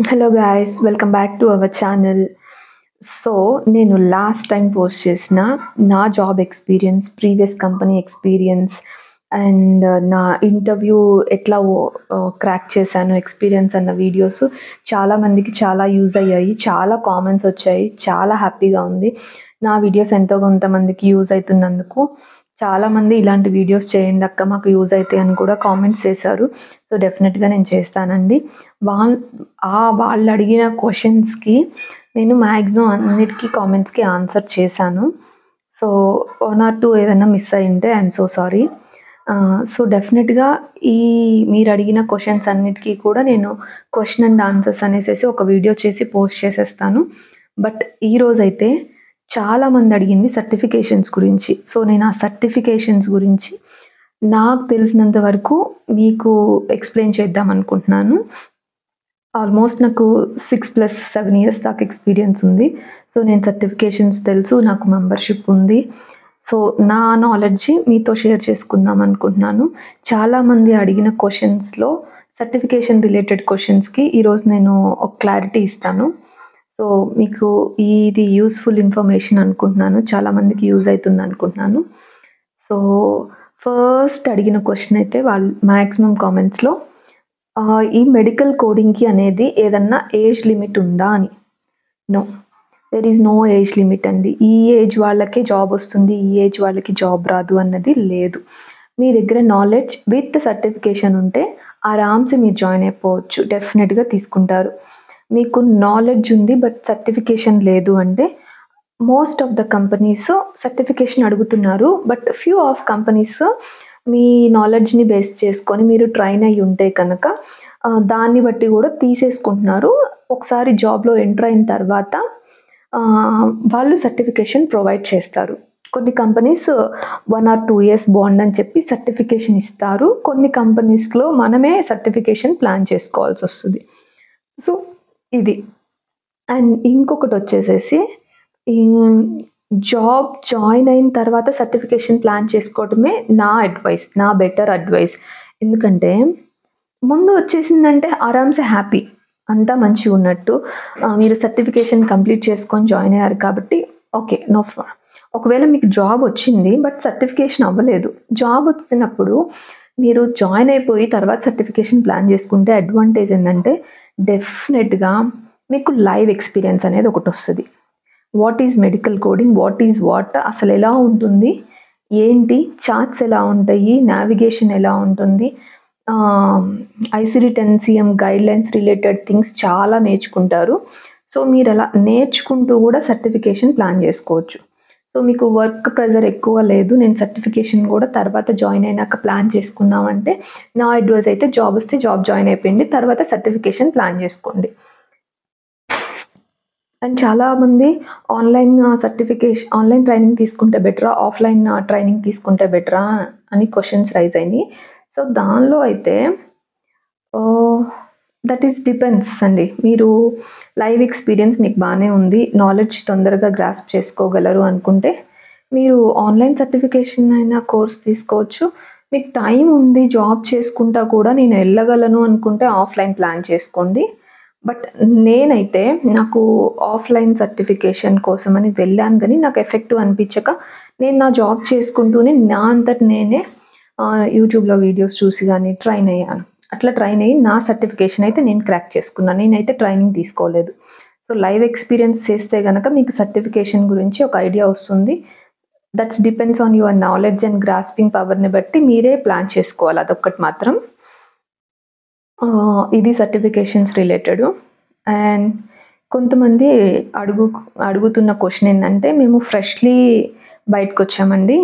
Hello guys, welcome back to our channel. So, నేను last time post చేసిన నా job experience, previous company experience and నా interview ఎట్లా crack చేశాను experience అన్న వీడియోస్ చాలా మందికి చాలా యూజ్ అయ్యాయి. చాలా కామెంట్స్ వచ్చాయి. చాలా హ్యాపీగా ఉంది. నా వీడియోస్ ఎంతో కొంతమందికి యూజ్ అవుతున్నందుకు చాలామంది ఇలాంటి వీడియోస్ చేయండి అక్క, మాకు యూజ్ అవుతాయి అని కూడా కామెంట్స్ చేశారు. సో, డెఫినెట్‌గా నేను చేస్తానండి. వాళ్ళు అడిగిన క్వెషన్స్‌కి నేను మ్యాక్సిమం అన్నిటికి కామెంట్స్‌కి ఆన్సర్ చేశాను. సో, 1 ఆర్ 2 ఏదైనా మిస్ అయ్యుంటే ఐయామ్ సో సారీ. సో, డెఫినెట్‌గా మీరు అడిగిన క్వెషన్స్ అన్నిటికి కూడా నేను క్వెషన్ అండ్ ఆన్సర్స్ అనేసేసి ఒక వీడియో చేసి పోస్ట్ చేసేస్తాను. బట్ ఈరోజైతే చాలామంది అడిగింది సర్టిఫికేషన్స్ గురించి. సో, నేను ఆ సర్టిఫికేషన్స్ గురించి నాకు తెలిసినంత వరకు మీకు ఎక్స్‌ప్లెయిన్ చేద్దాం అనుకుంటున్నాను. ఆల్మోస్ట్ నాకు 6+7 ఇయర్స్ దాకా ఎక్స్‌పీరియన్స్ ఉంది. సో, నేను సర్టిఫికేషన్స్ తెలుసు. నాకు మెంబర్‌షిప్ ఉంది. సో, నా నాలెడ్జ్ మీతో షేర్ చేసుకుందాం అనుకుంటున్నాను. చాలామంది అడిగిన క్వెషన్స్‌లో సర్టిఫికేషన్ రిలేటెడ్ క్వెషన్స్‌కి ఈరోజు నేను ఒక క్లారిటీ ఇస్తాను. సో, మీకు ఇది యూజ్‌ఫుల్ ఇన్ఫర్మేషన్ అనుకుంటున్నాను. చాలామందికి యూజ్ అవుతుంది అనుకుంటున్నాను. సో, ఫస్ట్ అడిగిన క్వెషన్ అయితే వాళ్ళు మాక్సిమం కామెంట్స్‌లో ఈ మెడికల్ కోడింగ్‌కి అనేది ఏదన్నా ఏజ్ లిమిట్ ఉందా అని. No. There is no age limit అండి. ఈ ఏజ్ వాళ్ళకే జాబ్ వస్తుంది, ఈ ఏజ్ వాళ్ళకి జాబ్ రాదు అన్నది లేదు. మీ దగ్గర నాలెడ్జ్ విత్ సర్టిఫికేషన్ ఉంటే ఆరామ్‌సే మీరు జాయిన్ అయిపోవచ్చు. డెఫినెట్‌గా తీసుకుంటారు. మీకు నాలెడ్జ్ ఉంది బట్ సర్టిఫికేషన్ లేదు అంటే most of the companies certification అడుగుతున్నారు. బట్ ఫ్యూ ఆఫ్ కంపెనీస్ మీ నాలెడ్జ్‌ని బేస్ చేసుకొని మీరు ట్రైన్ అయ్యి ఉంటే కనుక దాన్ని బట్టి కూడా తీసేసుకుంటున్నారు. ఒకసారి జాబ్‌లో ఎంటర్ అయిన తర్వాత వాళ్ళు సర్టిఫికేషన్ ప్రొవైడ్ చేస్తారు. కొన్ని కంపెనీస్ 1 ఆర్ 2 ఇయర్స్ బాండ్ అని చెప్పి సర్టిఫికేషన్ ఇస్తారు. కొన్ని కంపెనీస్‌లో మనమే సర్టిఫికేషన్ ప్లాన్ చేసుకోవాల్సొస్తది. సో, ఇది. అండ్ ఇంకొకటొచ్చేసేసి ఈ జాబ్ జాయిన్ అయిన తర్వాత సర్టిఫికేషన్ ప్లాన్ చేసుకోవడమే నా అడ్వైస్. నా బెటర్ అడ్వైస్. ఎందుకంటే ముందు వచ్చేసిందంటే ఆరామ్‌సే హ్యాపీ. అంతా మంచిగున్నట్టు. మీరు సర్టిఫికేషన్ కంప్లీట్ చేసుకొని జాయిన్ అయ్యారు కాబట్టి ఓకే. ఒకవేళ మీకు జాబ్ వచ్చింది బట్ సర్టిఫికేషన్ అవ్వలేదు. జాబ్ వచ్చినప్పుడు మీరు జాయిన్ అయిపోయి తర్వాత సర్టిఫికేషన్ ప్లాన్ చేసుకుంటే అడ్వాంటేజ్ ఏందంటే డెఫినెట్‌గా మీకు లైవ్ ఎక్స్‌పీరియన్స్ అనేది ఒకటొస్తది. What is medical coding? What is what? అసలెలా ఉంటుంది? ఏంటి? చార్ట్స్ ఎలా ఉంటాయి? నావిగేషన్ ఎలా ఉంటుంది? ICD-10 CM guidelines related things చాలా నేర్చుకుంటారు. సో, మీరలా నేర్చుకుంటూ కూడా సర్టిఫికేషన్ ప్లాన్ చేసుకోవచ్చు. సో, మీకు వర్క్ ప్రెషర్ ఎక్కువ లేదు. నేను సర్టిఫికేషన్ కూడా తర్వాత జాయిన్ అయినాక ప్లాన్ చేసుకుందాం అంటే నా అడ్వైస్ అయితే జాబ్ వస్తే జాబ్ జాయిన్ అయిపోయిండి. తర్వాత సర్టిఫికేషన్ ప్లాన్ చేసుకోండి. అండ్ చాలామంది ఆన్లైన్ ట్రైనింగ్ తీసుకుంటే బెటరా? ఆఫ్‌లైన్ ట్రైనింగ్ తీసుకుంటే బెటరా? అని క్వెషన్స్ రైజ్ అయినాయి. సో, దానిలో అయితే దట్ ఈస్ డిపెండ్స్ అండి. మీరు లైవ్ ఎక్స్‌పీరియన్స్ మీకు బానే ఉంది. నాలెడ్జ్ తొందరగా గ్రాస్ప్ చేసుకోగలరు అనుకుంటే మీరు ఆన్లైన్ సర్టిఫికేషన్ అయిన కోర్స్ తీసుకోవచ్చు. మీకు టైం ఉంది జాబ్ చేసుకుంటా కూడా నేను ఎళ్ళగలను అనుకుంటే ఆఫ్‌లైన్ ప్లాన్ చేసుకోండి. బట్ నేనైతే నాకు ఆఫ్‌లైన్ సర్టిఫికేషన్ కోసమని వెళ్ళాను గానీ నాకు ఎఫెక్టివ్ అనిపించక నేను నా జాబ్ చేసుకుంటూనే నా అంతట నేనే యూట్యూబ్‌లో వీడియోస్ చూసి గానీ ట్రైన్ అయ్యాను. అట్లా ట్రైన్ అయ్యి నా సర్టిఫికేషన్ అయితే నేను క్రాక్ చేసుకున్నాను. నేనైతే ట్రైనింగ్ తీసుకోలేదు. సో, లైవ్ ఎక్స్‌పీరియన్స్ చేస్తే గనక మీకు సర్టిఫికేషన్ గురించి ఒక ఐడియా వస్తుంది. That's depends on your knowledge and grasping పవర్‌ని బట్టి మీరే ప్లాన్ చేసుకోవాలి అదొక్కటి మాత్రం. ఇది సర్టిఫికేషన్స్ రిలేటెడు. అండ్ కొంతమంది అడుగుతున్న క్వెషన్ ఏందంటే మేము ఫ్రెష్‌లీ బయటకొచ్చామండి.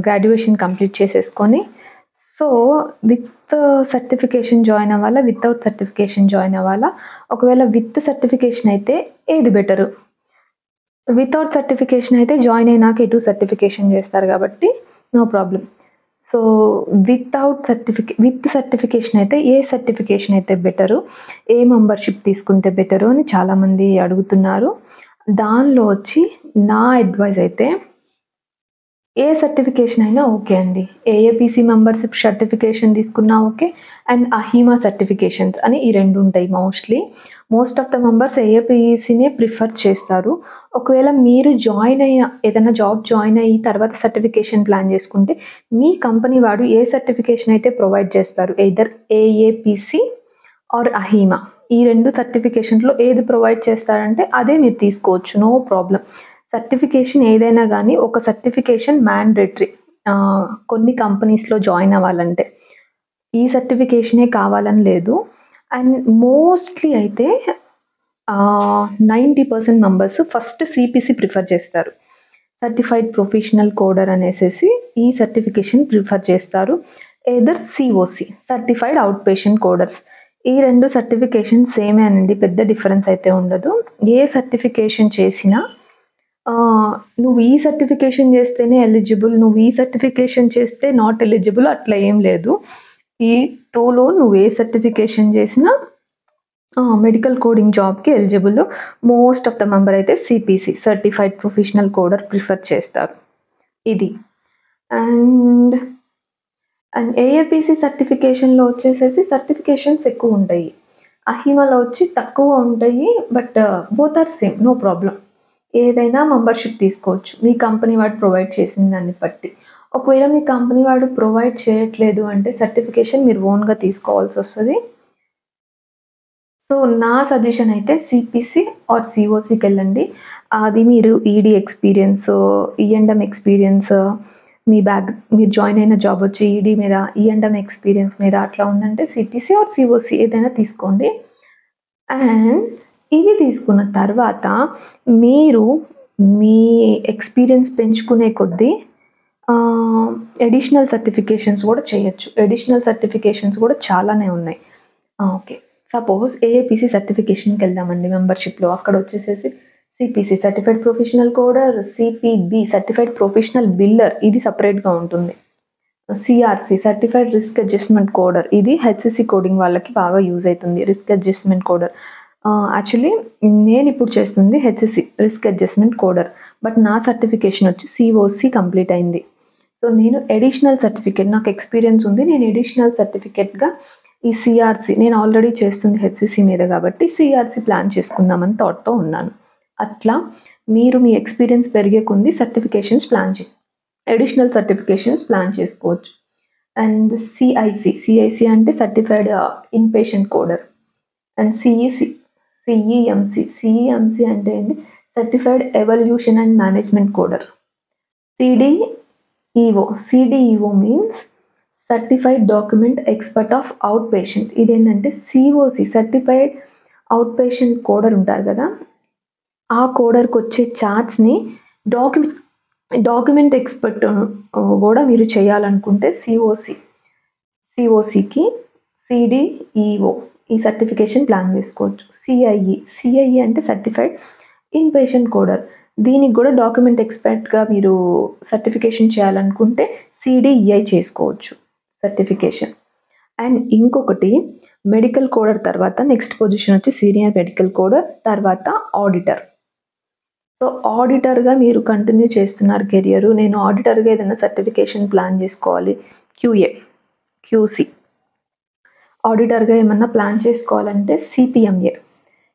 గ్రాడ్యుయేషన్ కంప్లీట్ చేసేసుకొని. సో, విత్ సర్టిఫికేషన్ జాయిన్ అవ్వాలా? వితౌట్ సర్టిఫికేషన్ జాయిన్ అవ్వాలా? ఒకవేళ విత్ సర్టిఫికేషన్ అయితే ఏది బెటరు? వితౌట్ సర్టిఫికేషన్ అయితే జాయిన్ అయినాక ఎటు సర్టిఫికేషన్ చేస్తారు కాబట్టి no problem. So, with certification అయితే ఏ సర్టిఫికేషన్ అయితే బెటరు? ఏ మెంబర్‌షిప్ తీసుకుంటే బెటరు అని చాలామంది అడుగుతున్నారు. దానిలో వచ్చి నా అడ్వైస్ అయితే ఏ సర్టిఫికేషన్ అయినా ఓకే అండి. ఏఏపీసీ మెంబర్షిప్ సర్టిఫికేషన్ తీసుకున్నా ఓకే. అండ్ అహీమా సర్టిఫికేషన్స్ అని ఈ 2 ఉంటాయి mostly. Most of the members ఏఏపీసీనే ప్రిఫర్ చేస్తారు. ఒకవేళ మీరు ఏదైనా జాబ్ జాయిన్ అయ్యి తర్వాత సర్టిఫికేషన్ ప్లాన్ చేసుకుంటే, మీ కంపెనీ వాడు ఏ సర్టిఫికేషన్ అయితే ప్రొవైడ్ చేస్తారు. Either AAPC or AHIMA. ఈ 2 సర్టిఫికేషన్స్‌లో ఏది ప్రొవైడ్ చేస్తారంటే అదే మీరు తీసుకోవచ్చు. No problem. సర్టిఫికేషన్ ఏదైనా గానీ ఒక సర్టిఫికేషన్ మ్యాండేటరీ. కొన్ని కంపెనీస్‌లో జాయిన్ అవ్వాలంటే. ఈ సర్టిఫికేషనే కావాలని లేదు. అండ్ మోస్ట్‌లీ అయితే 90% మెంబర్స్ ఫస్ట్ సీపీసీ ప్రిఫర్ చేస్తారు. సర్టిఫైడ్ ప్రొఫెషనల్ కోడర్ అనేసేసి ఈ సర్టిఫికేషన్ ప్రిఫర్ చేస్తారు. Either COC certified outpatient coders. ఈ 2 సర్టిఫికేషన్ సేమేనండి. పెద్ద డిఫరెన్స్ అయితే ఉండదు. ఏ సర్టిఫికేషన్ చేసినా నువ్వు ఈ సర్టిఫికేషన్ చేస్తేనే ఎలిజిబుల్, నువ్వు ఈ సర్టిఫికేషన్ చేస్తే నాట్ ఎలిజిబుల్ అట్లా ఏం లేదు. ఈ 2లో నువ్వు ఏ సర్టిఫికేషన్ చేసినా మెడికల్ కోడింగ్ జాబ్‌కి eligible. Most of the member అయితే CPC certified professional coder prefer చేస్తారు. ఇది. అండ్ ఏఏపీసీ సర్టిఫికేషన్‌లో వచ్చేసేసి సర్టిఫికేషన్స్ ఎక్కువుంటాయి. అహీమాలో వచ్చి తక్కువ ఉంటాయి. But both are same. No problem. ఏదైనా మెంబర్‌షిప్ తీసుకోవచ్చు. మీ కంపెనీ వాడు ప్రొవైడ్ చేసిన దాన్ని బట్టి. ఒకవేళ మీ కంపెనీ వాడు ప్రొవైడ్ చేయట్లేదు అంటే సర్టిఫికేషన్ మీరు ఓన్‌గా తీసుకోవాల్సొస్తది. సో, నా సజెషన్ అయితే సీపీసీ ఆర్ సీఓసీకెళ్ళండి. అది మీరు ఈడీ ఎక్స్‌పీరియన్స్, ఈఎండ్ఎం ఎక్స్‌పీరియన్స్, మీరు జాయిన్ అయిన జాబ్ వచ్చి ఈడీ మీద, ఈఎండ్ఎం ఎక్స్‌పీరియన్స్ మీద అట్లా ఉందంటే సీపీసీ ఆర్ సీఓసీ ఏదైనా తీసుకోండి. అండ్ ఇవి తీసుకున్న తర్వాత మీరు మీ ఎక్స్‌పీరియన్స్ పెంచుకునే కొద్దీ అడిషనల్ సర్టిఫికేషన్స్ కూడా చేయొచ్చు. అడిషనల్ సర్టిఫికేషన్స్ కూడా చాలానే ఉన్నాయి. ఓకే. సపోజ్ ఏఏపీసీ సర్టిఫికేషన్‌కెళ్దామండి మెంబర్‌షిప్‌లో. అక్కడ వచ్చేసేసి CPC certified professional coder, CPB certified professional biller ఇది సెపరేట్‌గా ఉంటుంది. CRC certified risk adjustment coder ఇది హెచ్‌సీసీ కోడింగ్ వాళ్ళకి బాగా యూజ్ అయితుంది. Risk adjustment కోడర్. యాక్చువల్లీ నేనిప్పుడు చేస్తుంది హెచ్‌సీసీ రిస్క్ అడ్జస్ట్‌మెంట్ కోడర్. బట్ నా సర్టిఫికేషన్ వచ్చి సీఓసీ కంప్లీట్ అయింది. సో, నేను అడిషనల్ సర్టిఫికేట్ నాకు ఎక్స్‌పీరియన్స్ ఉంది. నేను అడిషనల్ సర్టిఫికేట్‌గా ఈ సీఆర్‌సీ నేను ఆల్రెడీ చేస్తుంది హెచ్‌సీసీ మీద కాబట్టి సీఆర్‌సీ ప్లాన్ చేసుకుందామని థాట్‌తో ఉన్నాను. అట్లా మీరు మీ ఎక్స్‌పీరియన్స్ పెరిగే కొద్దీ అడిషనల్ సర్టిఫికేషన్స్ ప్లాన్ చేసుకోవచ్చు. అండ్ సీఐసీ అంటే certified inpatient coder. And CEMC అంటే ఏంటి certified evaluation and management coder. CDEO means certified document expert of outpatient. ఇదేంటంటే COC certified outpatient coder ఉంటారు కదా, ఆ కోడర్కి వచ్చే చార్ట్స్ని డాక్యుమెంట్ ఎక్స్పర్ట్ కూడా మీరు చేయాలనుకుంటే సిఓసికి సిడిఈఓ ఈ సర్టిఫికేషన్ ప్లాన్ చేసుకోవచ్చు. సిఐఈ అంటే సర్టిఫైడ్ ఇన్ పేషెంట్ కోడర్. దీనికి కూడా డాక్యుమెంట్ ఎక్స్పర్ట్గా మీరు సర్టిఫికేషన్ చేయాలనుకుంటే సిడిఈఐ చేసుకోవచ్చు సర్టిఫికేషన్. అండ్ ఇంకొకటి మెడికల్ కోడర్ తర్వాత నెక్స్ట్ పొజిషన్ వచ్చి సీనియర్ మెడికల్ కోడర్, తర్వాత ఆడిటర్. సో, ఆడిటర్‌గా మీరు కంటిన్యూ చేస్తున్నారు కెరియరు. నేను ఆడిటర్‌గా ఏదైనా సర్టిఫికేషన్ ప్లాన్ చేసుకోవాలి. క్యూసీ. ఆడిటర్‌గా ఏమన్నా ప్లాన్ చేసుకోవాలంటే సిపిఎంఏ.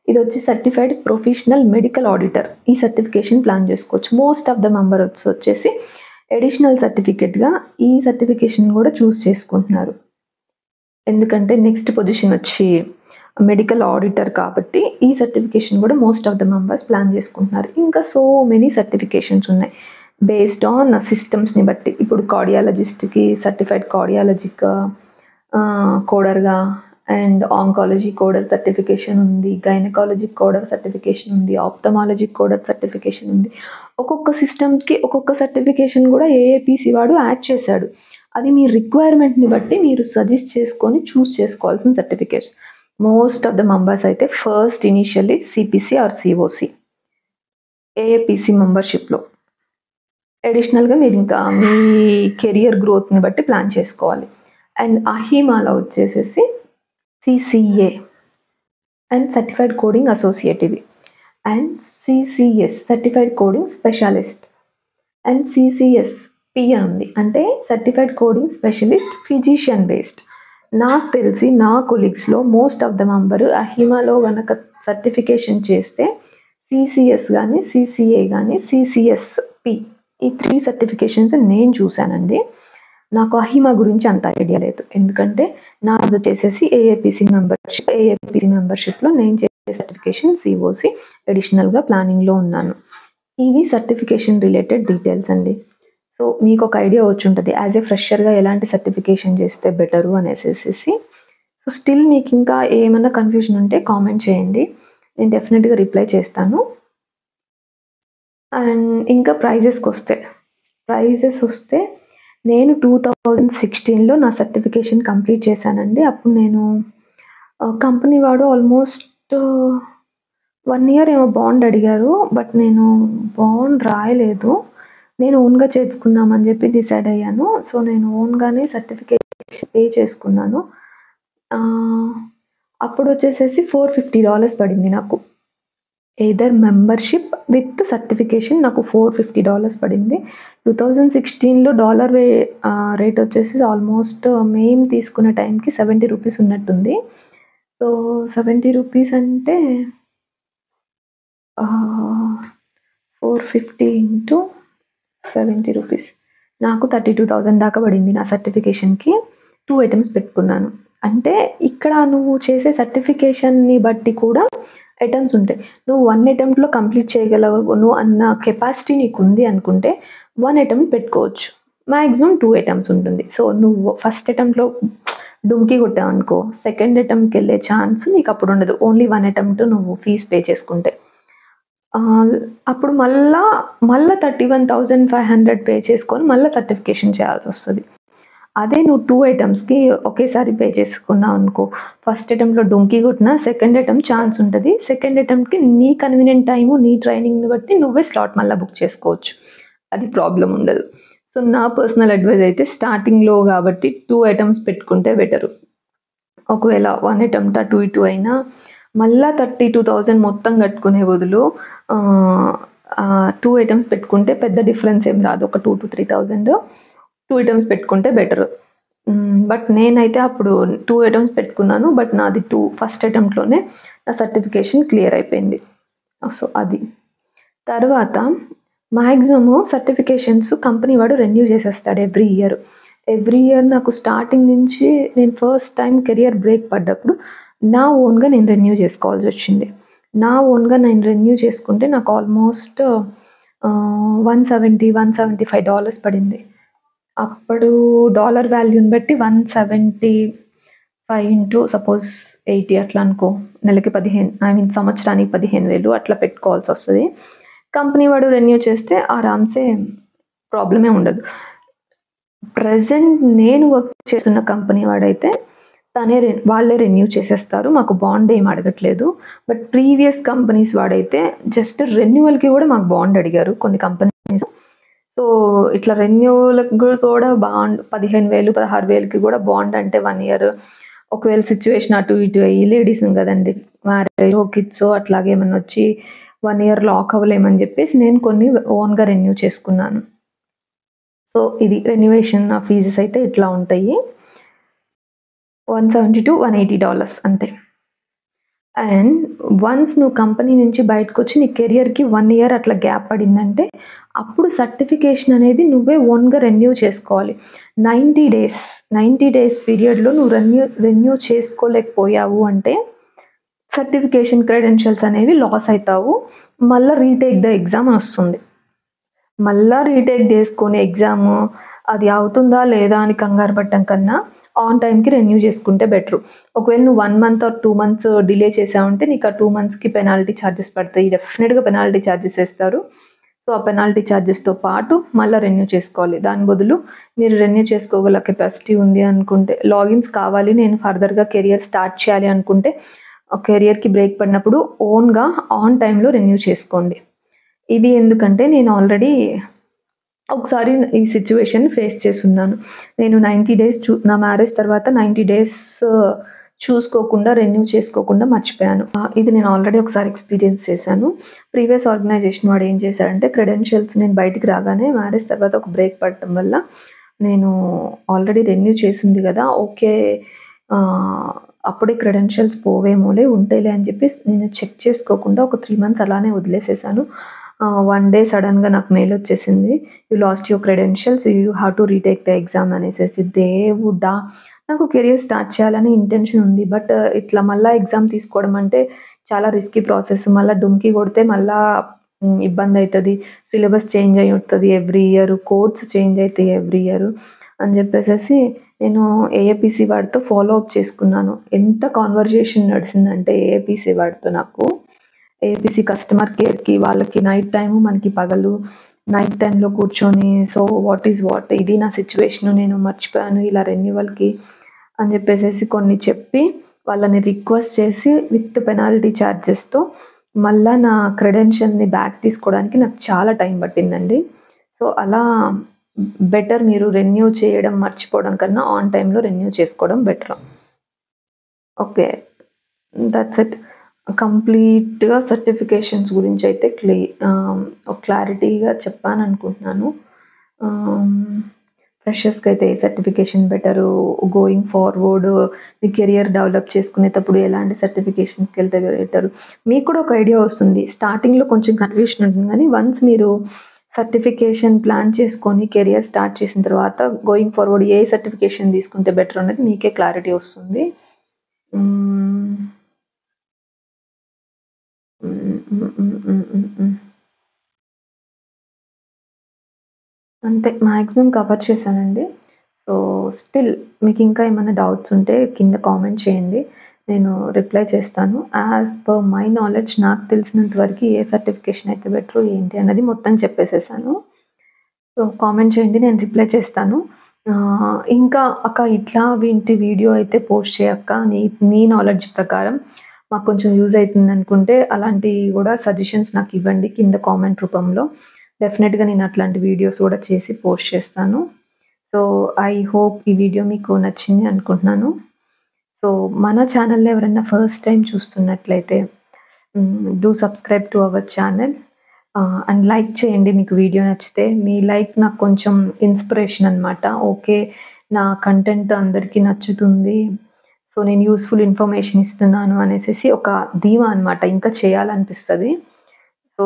ఇదొచ్చి సర్టిఫైడ్ ప్రొఫెషనల్ మెడికల్ ఆడిటర్. ఈ సర్టిఫికేషన్ ప్లాన్ చేసుకోవచ్చు. మోస్ట్ ఆఫ్ ద మెంబర్స్ వచ్చేసి అడిషనల్ సర్టిఫికేట్‌గా ఈ సర్టిఫికేషన్ కూడా చూస్ చేసుకుంటున్నారు. ఎందుకంటే నెక్స్ట్ పొజిషన్ వచ్చి మెడికల్ ఆడిటర్ కాబట్టి ఈ సర్టిఫికేషన్ కూడా most of the members plan చేసుకుంటున్నారు. ఇంకా సో మెనీ సర్టిఫికేషన్స్ ఉన్నాయి. బేస్డ్ ఆన్ సిస్టమ్స్‌ని బట్టి. ఇప్పుడు కార్డియాలజిస్ట్‌కి సర్టిఫైడ్ కార్డియాలజిక్ కోడర్‌గా అండ్ ఆంకాలజీ కోడర్ సర్టిఫికేషన్ ఉంది. గైనకాలజీ కోడర్ సర్టిఫికేషన్ ఉంది. ఆప్థమాలజీ కోడర్ సర్టిఫికేషన్ ఉంది. ఒక్కొక్క సిస్టమ్‌కి ఒక్కొక్క సర్టిఫికేషన్ కూడా ఏఏపీసీ వాడు యాడ్ చేశాడు. అది మీ రిక్వైర్మెంట్‌ని బట్టి మీరు సజెస్ట్ చేసుకొని చూస్ చేసుకోవాల్సిన certificates. Most of the members అయితే first initially CPC or COC AAPC మెంబర్షిప్‌లో. అడిషనల్‌గా మీరు ఇంకా మీ కెరియర్ గ్రోత్‌ని బట్టి ప్లాన్ చేసుకోవాలి. అండ్ అహీమాలో వచ్చేసేసి CCA and certified coding associate ఇది. And CCS certified coding specialist. And CCS P ఉంది, అంటే certified coding specialist physician based. నాకు తెలిసి నా కొలీగ్స్లో మోస్ట్ ఆఫ్ ద మెంబరు అహిమాలో కనుక సర్టిఫికేషన్ చేస్తే సిసిఎస్ కానీ సిసిఏ కానీ సిసిఎస్పి ఈ 3 సర్టిఫికేషన్స్ నేను చూశానండి. నాకు అహిమా గురించి అంత ఐడియా లేదు, ఎందుకంటే నాది వచ్చేసేసి ఏఏపిసి మెంబర్షిప్లో నేను చేసే సర్టిఫికేషన్ సిఓసి అడిషనల్గా ప్లానింగ్లో ఉన్నాను. ఇవి సర్టిఫికేషన్ రిలేటెడ్ డీటెయిల్స్ అండి. సో మీకు ఒక ఐడియా వచ్చి ఉంటుంది యాజ్ ఏ ఫ్రెషర్గా ఎలాంటి సర్టిఫికేషన్ చేస్తే బెటరు అనేసి. సో స్టిల్ మీకు ఇంకా ఏమైనా కన్ఫ్యూజన్ ఉంటే కామెంట్ చేయండి, నేను డెఫినెట్గా రిప్లై చేస్తాను. అండ్ ఇంకా ప్రైజెస్ వస్తే నేను 2016లో నా సర్టిఫికేషన్ కంప్లీట్ చేశానండి. అప్పుడు నేను కంపెనీ వాడు ఆల్మోస్ట్ 1 ఇయర్ ఏమో బాండ్ అడిగారు, బట్ నేను బాండ్ రాయలేదు. నేను ఓన్గా చేసుకుందామని చెప్పి డిసైడ్ అయ్యాను. సో నేను ఓన్గానే సర్టిఫికేషన్ పే చేసుకున్నాను. అప్పుడు వచ్చేసేసి $450 పడింది నాకు. ఎయిదర్ మెంబర్షిప్ విత్ సర్టిఫికేషన్ నాకు $450 పడింది. 2016లో డాలర్ రేట్ వచ్చేసి ఆల్మోస్ట్ మేము తీసుకున్న టైంకి ₹70 ఉన్నట్టుంది. సో ₹70 అంటే 450 ఇంటూ ₹70 నాకు 32,000 దాకా పడింది నా సర్టిఫికేషన్కి. 2 ఐటమ్స్ పెట్టుకున్నాను. అంటే ఇక్కడ నువ్వు చేసే సర్టిఫికేషన్ని బట్టి కూడా ఐటమ్స్ ఉంటాయి. నువ్వు 1 అటెంప్ట్లో కంప్లీట్ చేయగలవు అన్న కెపాసిటీ నీకు ఉంది అనుకుంటే 1 అటెంప్ట్ పెట్టుకోవచ్చు, మ్యాక్సిమం 2 ఐటమ్స్ ఉంటుంది. సో నువ్వు ఫస్ట్ అటెంప్ట్లో డుమ్కి కొట్టావు అనుకో, సెకండ్ అటెంప్ట్కి వెళ్ళే ఛాన్స్ నీకు అప్పుడు ఉండదు, ఓన్లీ 1 అటెంప్ట్ నువ్వు ఫీజ్ పే చేసుకుంటే. అప్పుడు మళ్ళా 31,500 పే చేసుకొని మళ్ళీ సర్టిఫికేషన్ చేయాల్సి వస్తుంది. అదే నువ్వు 2 ఐటమ్స్కి ఒకేసారి పే చేసుకున్నావు అనుకో, ఫస్ట్ అటెంప్ట్లో డుంకి కొట్టినా సెకండ్ అటెంప్ట్ ఛాన్స్ ఉంటుంది. సెకండ్ అటెంప్ట్కి నీ కన్వీనియంట్ టైము నీ ట్రైనింగ్ని బట్టి నువ్వే స్లాట్ మళ్ళీ బుక్ చేసుకోవచ్చు, అది ప్రాబ్లం ఉండదు. సో నా పర్సనల్ అడ్వైజ్ అయితే స్టార్టింగ్లో కాబట్టి 2 ఐటమ్స్ పెట్టుకుంటే బెటరు. ఒకవేళ 1 అటెంప్ట్ అటు ఇటు అయినా మళ్ళీ 32,000 మొత్తం కట్టుకునే బదులు 2 ఐటమ్స్ పెట్టుకుంటే పెద్ద డిఫరెన్స్ ఏం రాదు, ఒక 2,000 to 3,000 2 ఐటమ్స్ పెట్టుకుంటే బెటర్. బట్ నేనైతే అప్పుడు 2 ఐటమ్స్ పెట్టుకున్నాను, బట్ నాది ఫస్ట్ అటెంప్ట్లోనే నా సర్టిఫికేషన్ క్లియర్ అయిపోయింది. సో అది తర్వాత మ్యాక్సిమము సర్టిఫికేషన్స్ కంపెనీ వాడు రెన్యూ చేసేస్తాడు ఎవ్రీ ఇయర్. నాకు స్టార్టింగ్ నుంచి నేను ఫస్ట్ టైం కెరియర్ బ్రేక్ పడ్డప్పుడు నా ఓన్గా నేను రెన్యూ చేసుకోవాల్సి వచ్చింది. నా ఓన్గా నేను రెన్యూ చేసుకుంటే నాకు ఆల్మోస్ట్ $175 పడింది. అప్పుడు డాలర్ వాల్యూని బట్టి 175 ఇంటూ సపోజ్ 80 అట్లా అనుకో, నెలకి 15 సంవత్సరానికి 15,000 అట్లా పెట్టుకోవాల్సి వస్తుంది. కంపెనీ వాడు రెన్యూ చేస్తే ఆరామ్సే ప్రాబ్లమే ఉండదు. ప్రజెంట్ నేను వర్క్ చేస్తున్న కంపెనీ వాడైతే వాళ్ళే రెన్యూ చేసేస్తారు, మాకు బాండ్ ఏం అడగట్లేదు. బట్ ప్రీవియస్ కంపెనీస్ వాడైతే జస్ట్ రెన్యువల్కి కూడా మాకు బాండ్ అడిగారు కొన్ని కంపెనీస్. సో ఇట్లా రెన్యూలకు కూడా బాండ్ 15,000 16,000కి కూడా బాండ్ అంటే 1 ఇయర్. ఒకవేళ సిచ్యువేషన్ అటు ఇటు అయ్యి లేడీస్ కదండి, మ్యారేజ్ కిడ్స్ అట్లాగే ఏమన్నా వచ్చి 1 ఇయర్ లాక్ అవ్వలేమని చెప్పేసి నేను కొన్ని ఓన్గా రెన్యూ చేసుకున్నాను. సో ఇది రెన్యువేషన్ ఫీజెస్ అయితే ఇట్లా ఉంటాయి, $170 to $180 అంతే. అండ్ వన్స్ నువ్వు కంపెనీ నుంచి బయటకు వచ్చి నీ కెరియర్కి 1 ఇయర్ అట్లా గ్యాప్ పడిందంటే అప్పుడు సర్టిఫికేషన్ అనేది నువ్వే ఓన్గా రెన్యూ చేసుకోవాలి. 90 డేస్ పీరియడ్లో నువ్వు రెన్యూ చేసుకోలేకపోయావు అంటే సర్టిఫికేషన్ క్రెడెన్షియల్స్ అనేవి లాస్ అవుతావు. మళ్ళీ రీటేక్ ద ఎగ్జామ్ అని వస్తుంది. మళ్ళీ రీటేక్ చేసుకునే ఎగ్జామ్ అది అవుతుందా లేదా అని కంగారు పట్టడం కన్నా ఆన్ టైంకి రెన్యూ చేసుకుంటే బెటరు. ఒకవేళ నువ్వు 1 month or 2 months డిలే చేసావంటే నీకు ఆ 2 monthsకి పెనాల్టీ ఛార్జెస్ పడతాయి, డెఫినెట్గా పెనాల్టీ ఛార్జెస్ వేస్తారు. సో ఆ పెనాల్టీ ఛార్జెస్తో పాటు మళ్ళీ రెన్యూ చేసుకోవాలి. దాని బదులు మీరు రెన్యూ చేసుకోగల కెపాసిటీ ఉంది అనుకుంటే, లాగిన్స్ కావాలి, నేను ఫర్దర్గా కెరియర్ స్టార్ట్ చేయాలి అనుకుంటే కెరియర్కి బ్రేక్ పడినప్పుడు ఓన్గా ఆన్ టైంలో రెన్యూ చేసుకోండి. ఇది ఎందుకంటే నేను ఆల్రెడీ ఒకసారి ఈ సిచ్యువేషన్ ఫేస్ చేస్తున్నాను. నేను 90 days నా మ్యారేజ్ తర్వాత 90 days చూసుకోకుండా, రెన్యూ చేసుకోకుండా మర్చిపోయాను. ఇది నేను ఆల్రెడీ ఒకసారి ఎక్స్‌పీరియన్స్ చేశాను. ప్రీవియస్ ఆర్గనైజేషన్ వాడు ఏం చేశాడంటే క్రెడెన్షియల్స్ నేను బయటికి రాగానే మ్యారేజ్ తర్వాత ఒక బ్రేక్ పడటం వల్ల నేను ఆల్రెడీ రెన్యూ చేసింది గదా! ఓకే. అప్పుడే క్రెడెన్షియల్స్ పోవేమోలే, ఉంటాయిలే అని చెప్పేసి నేను చెక్ చేసుకోకుండా ఒక 3 మంత్స్ అలానే వదిలేసేసాను. వన్ డే సడెన్‌గా నాకు మెయిల్ వచ్చేసింది. You lost your credentials. You have to retake the exam అనేసేసి. దేవుడా! నాకు కెరియర్ స్టార్ట్ చేయాలని ఇంటెన్షన్ ఉంది. బట్ ఇట్లా మళ్ళా ఎగ్జామ్ తీసుకోవడం అంటే చాలా రిస్కీ ప్రాసెస్. మళ్ళా డుమ్కి కొడితే మళ్ళా ఇబ్బందయితది. సిలబస్ చేంజ్ అయ్యి ఉంటది ఎవ్రీ ఇయర్. కోడ్స్ చేంజ్ అయితాయి ఎవ్రీ ఇయర్ అని చెప్పేసేసి నేను ఏఏపీసీ వాడితో ఫాలో అప్ చేసుకున్నాను. ఎంత కాన్వర్జేషన్ నడిసిందంటే ఏఏపీసీ వాడితో నాకు. ఏపీసీ కస్టమర్ కేర్‌కి వాళ్ళకి నైట్ టైము, మనకి పగలు. నైట్ టైమ్‌లో కూర్చొని సో వాట్ ఈస్ వాట్, ఇది నా సిట్యుయేషను, నేను మర్చిపోయాను ఇలా రెన్యువల్‌కి అని చెప్పేసేసి కొన్ని చెప్పి, వాళ్ళని రిక్వెస్ట్ చేసి విత్ పెనాల్టీ చార్జెస్‌తో మళ్ళా నా క్రెడెన్షియల్‌ని బ్యాక్ తీసుకోవడానికి నాకు చాలా టైం పట్టిందండి. సో అలా బెటర్ మీరు రెన్యూ చేయడం మర్చిపోవడం కన్నా ఆన్ టైమ్‌లో రెన్యూ చేసుకోవడం బెటర్. ఓకే. That's it. కంప్లీట్‌గా సర్టిఫికేషన్స్ గురించయితే ఒక క్లారిటీగా చెప్పాననుకుంటున్నాను. ఫ్రెషర్స్‌కైతే ఏ సర్టిఫికేషన్ బెటరు, గోయింగ్ ఫార్వర్డ్ మీ కెరియర్ డెవలప్ చేసుకునేటప్పుడు ఎలాంటి సర్టిఫికేషన్స్‌కెళ్తే బెటరు. మీకు కూడా ఒక ఐడియా వస్తుంది. స్టార్టింగ్‌లో కొంచెం కన్‌ఫ్యూషన్ ఉంటుంది గానీ, వన్స్ మీరు సర్టిఫికేషన్ ప్లాన్ చేసుకొని కెరియర్ స్టార్ట్ చేసిన తర్వాత గోయింగ్ ఫార్వర్డ్ ఏ సర్టిఫికేషన్ తీసుకుంటే బెటర్ అనేది మీకే క్లారిటీ వస్తుంది. అంతే మాక్సిమం కవర్ చేశానండి. సో, స్టిల్ మీకింకా ఏమన్నా డౌట్స్ ఉంటే కింద కామెంట్ చేయండి. నేను రిప్లై చేస్తాను. యాస్ పర్ మై నాలెడ్జ్ నాకు తెలిసినంత వరకి ఏ సర్టిఫికేషన్ అయితే బెటరు, ఏంటి అన్నది మొత్తం చెప్పేసేసాను. సో, కామెంట్ చేయండి. నేను రిప్లై చేస్తాను. ఇంకా అక్క ఇట్లా వీడియో అయితే పోస్ట్ చేయక్క. నీ నాలెడ్జ్ ప్రకారం మాకు కొంచెం యూజ్ అయితుందనుకుంటే అలాంటివి గూడా సజెషన్స్ నాకివ్వండి కింద కామెంట్ రూపంలో. డెఫినెట్‌గా నేను అట్లాంటి వీడియోస్ గూడా చేసి పోస్ట్ చేస్తాను. సో, ఐ హోప్ ఈ వీడియో మీకు నచ్చింది అనుకుంటున్నాను. సో, మన ఛానల్‌ని ఎవరైనా ఫస్ట్ టైమ్ చూస్తున్నట్లయితే do subscribe to our channel. And like చేయండి మీకు వీడియో నచ్చితే. మీ లైక్ నాకు కొంచెం ఇన్స్పిరేషన్ అనమాట. ఓకే. నా కంటెంట్ అందరికీ నచ్చుతుంది. సో, నేను యూజ్‌ఫుల్ ఇన్ఫర్మేషన్ ఇస్తున్నాను అనేసేసి ఒక ధీమా అనమాట. ఇంకా చేయాలనిపిస్తది. సో,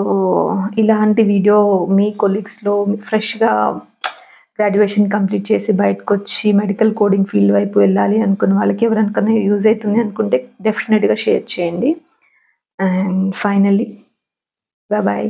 ఇలాంటి వీడియో మీ కొలీగ్స్‌లో ఫ్రెష్‌గా గ్రాడ్యుయేషన్ కంప్లీట్ చేసి బయటకొచ్చి మెడికల్ కోడింగ్ ఫీల్డ్ వైపు వెళ్ళాలి అనుకున్న వాళ్ళకి ఎవరికైనా యూజ్ అయితుంది అనుకుంటే డెఫినిట్‌గా షేర్ చేయండి. And finally bye.